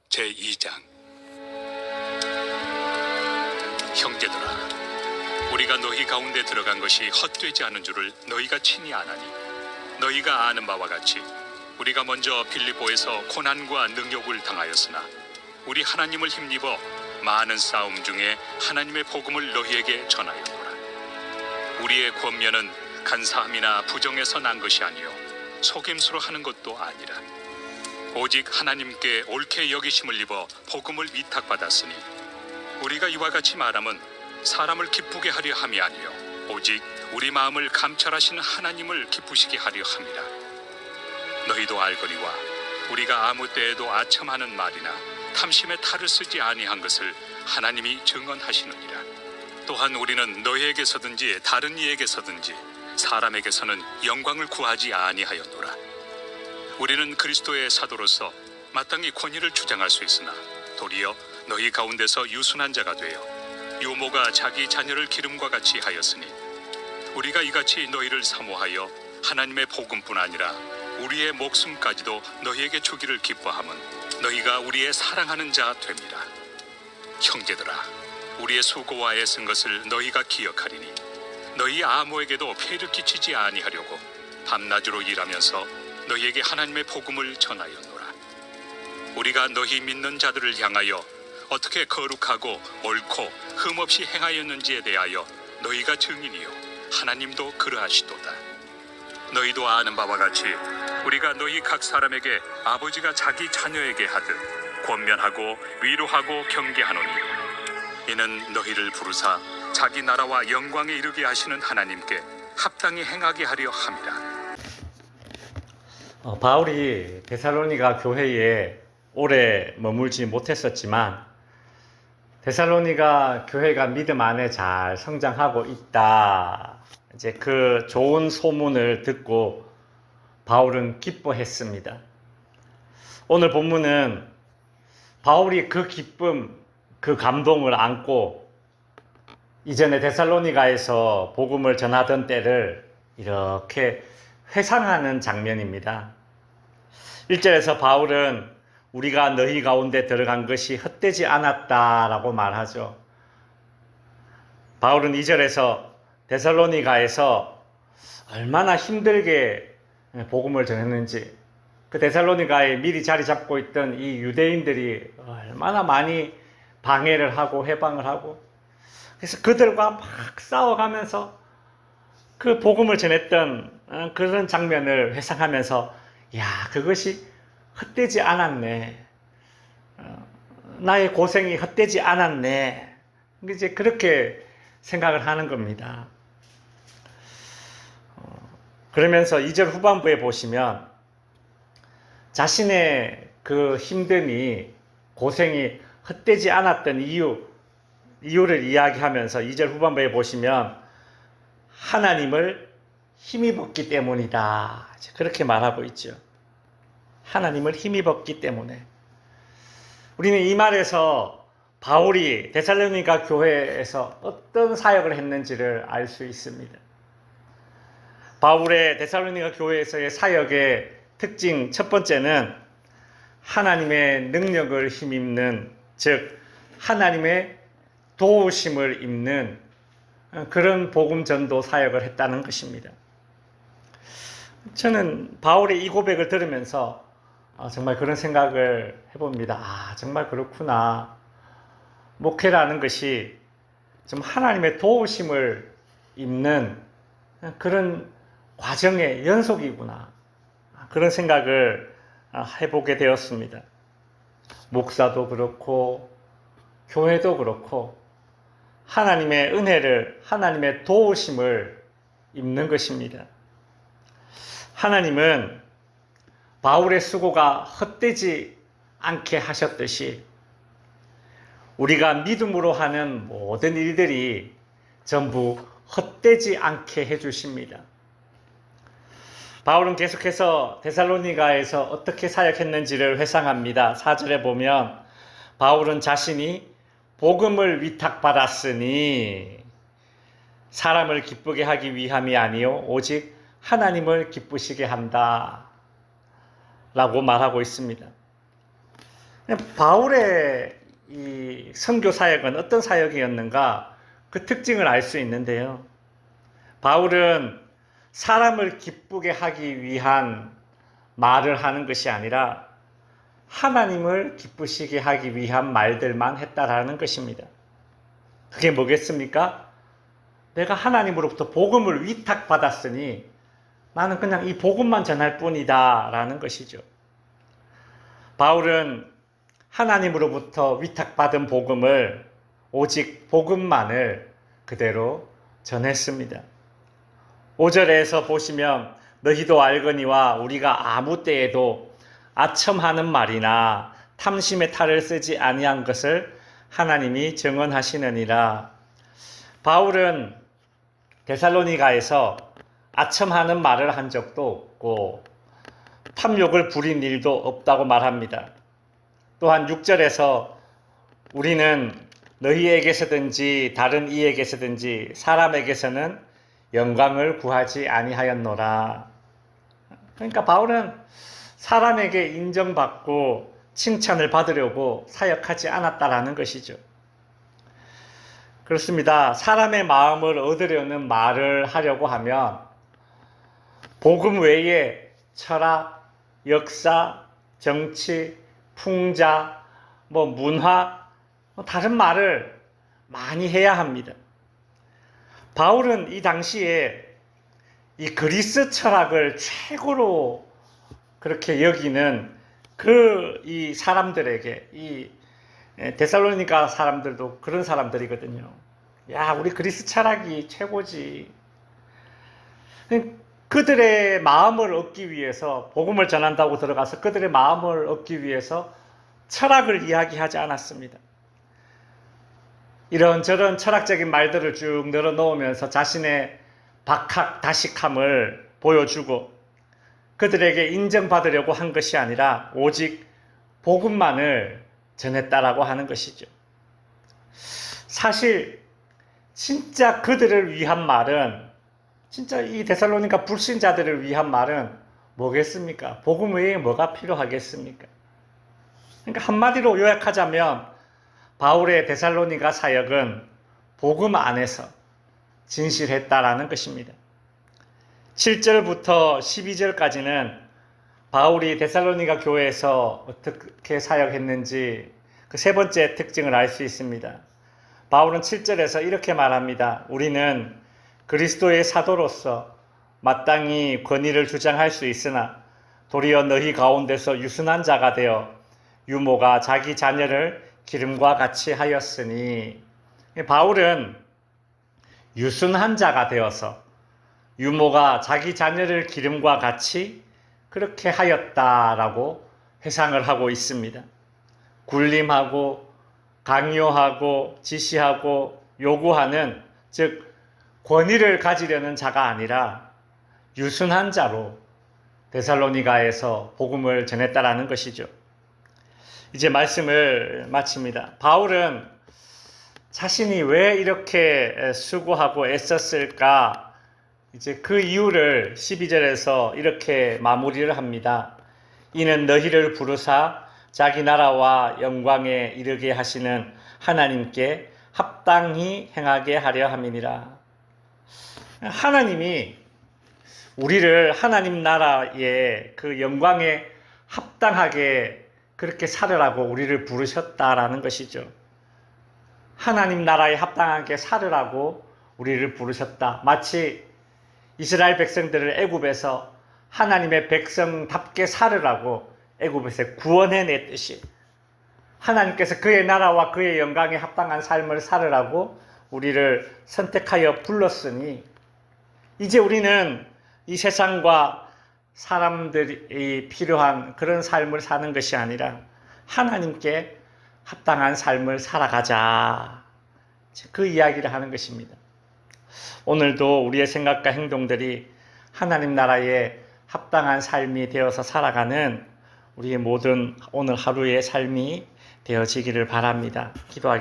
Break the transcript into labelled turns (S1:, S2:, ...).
S1: 제2장. 형제들아, 우리가 너희 가운데 들어간 것이 헛되지 않은 줄을 너희가 친히 아나니, 너희가 아는 바와 같이 우리가 먼저 빌립보에서 고난과 능욕을 당하였으나 우리 하나님을 힘입어 많은 싸움 중에 하나님의 복음을 너희에게 전하였노라. 우리의 권면은 간사함이나 부정에서 난 것이 아니요 속임수로 하는 것도 아니라 오직 하나님께 옳게 여기심을 입어 복음을 위탁받았으니, 우리가 이와 같이 말함은 사람을 기쁘게 하려 함이 아니요 오직 우리 마음을 감찰하시는 하나님을 기쁘시게 하려 함이라. 너희도 알거니와 우리가 아무 때에도 아첨하는 말이나 탐심의 탈을 쓰지 아니한 것을 하나님이 증언하시느니라. 또한 우리는 너희에게서든지 다른 이에게서든지 사람에게서는 영광을 구하지 아니하였노라. 우리는 그리스도의 사도로서 마땅히 권위를 주장할 수 있으나 도리어 너희 가운데서 유순한 자가 되어 유모가 자기 자녀를 기름과 같이 하였으니, 우리가 이같이 너희를 사모하여 하나님의 복음뿐 아니라 우리의 목숨까지도 너희에게 주기를 기뻐함은 너희가 우리의 사랑하는 자 됨이라. 형제들아, 우리의 수고와 애쓴 것을 너희가 기억하리니 너희 아무에게도 폐를 끼치지 아니하려고 밤낮으로 일하면서 너희에게 하나님의 복음을 전하였노라. 우리가 너희 믿는 자들을 향하여 어떻게 거룩하고 옳고 흠없이 행하였는지에 대하여 너희가 증인이요 하나님도 그러하시도다. 너희도 아는 바와 같이 우리가 너희 각 사람에게 아버지가 자기 자녀에게 하듯 권면하고 위로하고 경계하노니, 이는 너희를 부르사 자기 나라와 영광에 이르게 하시는 하나님께 합당히 행하게 하려 함이라.
S2: 바울이 데살로니가 교회에 오래 머물지 못했었지만 데살로니가 교회가 믿음 안에 잘 성장하고 있다, 이제 그 좋은 소문을 듣고 바울은 기뻐했습니다. 오늘 본문은 바울이 그 기쁨, 그 감동을 안고 이전에 데살로니가에서 복음을 전하던 때를 이렇게 회상하는 장면입니다. 1절에서 바울은 우리가 너희 가운데 들어간 것이 헛되지 않았다라고 말하죠. 바울은 2절에서 데살로니가에서 얼마나 힘들게 복음을 전했는지, 그 데살로니가에 미리 자리 잡고 있던 이 유대인들이 얼마나 많이 방해를 하고 해방을 하고, 그래서 그들과 막 싸워가면서 그 복음을 전했던 그런 장면을 회상하면서, 야, 그것이 헛되지 않았네, 나의 고생이 헛되지 않았네, 이제 그렇게 생각을 하는 겁니다. 그러면서 2절 후반부에 보시면 자신의 그 힘듦이, 고생이 헛되지 않았던 이유를 이야기하면서 2절 후반부에 보시면 하나님을 힘입었기 때문이다, 그렇게 말하고 있죠. 하나님을 힘입었기 때문에. 우리는 이 말에서 바울이 데살로니가 교회에서 어떤 사역을 했는지를 알 수 있습니다. 바울의 데살로니가 교회에서의 사역의 특징 첫 번째는 하나님의 능력을 힘입는, 즉 하나님의 도우심을 입는 그런 복음 전도 사역을 했다는 것입니다. 저는 바울의 이 고백을 들으면서 정말 그런 생각을 해봅니다. 정말 그렇구나. 목회라는 것이 좀 하나님의 도우심을 입는 그런 과정의 연속이구나, 그런 생각을 해보게 되었습니다. 목사도 그렇고 교회도 그렇고 하나님의 은혜를, 하나님의 도우심을 입는 것입니다. 하나님은 바울의 수고가 헛되지 않게 하셨듯이 우리가 믿음으로 하는 모든 일들이 전부 헛되지 않게 해주십니다. 바울은 계속해서 데살로니가에서 어떻게 사역했는지를 회상합니다. 4절에 보면 바울은 자신이 복음을 위탁받았으니 사람을 기쁘게 하기 위함이 아니요 오직 하나님을 기쁘시게 한다 라고 말하고 있습니다. 바울의 이 선교 사역은 어떤 사역이었는가 그 특징을 알 수 있는데요. 바울은 사람을 기쁘게 하기 위한 말을 하는 것이 아니라 하나님을 기쁘시게 하기 위한 말들만 했다라는 것입니다. 그게 뭐겠습니까? 내가 하나님으로부터 복음을 위탁받았으니 나는 그냥 이 복음만 전할 뿐이다 라는 것이죠. 바울은 하나님으로부터 위탁받은 복음을 오직 복음만을 그대로 전했습니다. 5절에서 보시면 너희도 알거니와 우리가 아무 때에도 아첨하는 말이나 탐심의 탈을 쓰지 아니한 것을 하나님이 증언하시느니라. 바울은 데살로니가에서 아첨하는 말을 한 적도 없고 탐욕을 부린 일도 없다고 말합니다. 또한 6절에서 우리는 너희에게서든지 다른 이에게서든지 사람에게서는 영광을 구하지 아니하였노라. 그러니까 바울은 사람에게 인정받고 칭찬을 받으려고 사역하지 않았다라는 것이죠. 그렇습니다. 사람의 마음을 얻으려는 말을 하려고 하면 복음 외에 철학, 역사, 정치, 풍자, 문화, 다른 말을 많이 해야 합니다. 바울은 이 당시에 이 그리스 철학을 최고로 그렇게 여기는 이 사람들에게, 이 데살로니가 사람들도 그런 사람들이거든요. 야, 우리 그리스 철학이 최고지. 그들의 마음을 얻기 위해서 복음을 전한다고 들어가서 그들의 마음을 얻기 위해서 철학을 이야기하지 않았습니다. 이런저런 철학적인 말들을 쭉 늘어놓으면서 자신의 박학다식함을 보여주고 그들에게 인정받으려고 한 것이 아니라 오직 복음만을 전했다라고 하는 것이죠. 사실 진짜 그들을 위한 말은, 진짜 이 데살로니가 불신자들을 위한 말은 뭐겠습니까? 복음 외에 뭐가 필요하겠습니까? 그러니까 한마디로 요약하자면 바울의 데살로니가 사역은 복음 안에서 진실했다라는 것입니다. 7절부터 12절까지는 바울이 데살로니가 교회에서 어떻게 사역했는지 그 세 번째 특징을 알 수 있습니다. 바울은 7절에서 이렇게 말합니다. 우리는 그리스도의 사도로서 마땅히 권위를 주장할 수 있으나 도리어 너희 가운데서 유순한 자가 되어 유모가 자기 자녀를 기름과 같이 하였으니, 바울은 유순한 자가 되어서 유모가 자기 자녀를 기름과 같이 그렇게 하였다라고 회상을 하고 있습니다. 군림하고 강요하고 지시하고 요구하는, 즉 권위를 가지려는 자가 아니라 유순한 자로 데살로니가에서 복음을 전했다라는 것이죠. 이제 말씀을 마칩니다. 바울은 자신이 왜 이렇게 수고하고 애썼을까, 이제 그 이유를 12절에서 이렇게 마무리를 합니다. 이는 너희를 부르사 자기 나라와 영광에 이르게 하시는 하나님께 합당히 행하게 하려 함이니라. 하나님이 우리를 하나님 나라의 그 영광에 합당하게 그렇게 살으라고 우리를 부르셨다라는 것이죠. 하나님 나라에 합당하게 살으라고 우리를 부르셨다. 마치 이스라엘 백성들을 애굽에서 하나님의 백성답게 살으라고 애굽에서 구원해냈듯이 하나님께서 그의 나라와 그의 영광에 합당한 삶을 살으라고 우리를 선택하여 불렀으니, 이제 우리는 이 세상과 사람들이 필요한 그런 삶을 사는 것이 아니라 하나님께 합당한 삶을 살아가자, 그 이야기를 하는 것입니다. 오늘도 우리의 생각과 행동들이 하나님 나라에 합당한 삶이 되어서 살아가는 우리의 모든 오늘 하루의 삶이 되어지기를 바랍니다. 기도하겠습니다.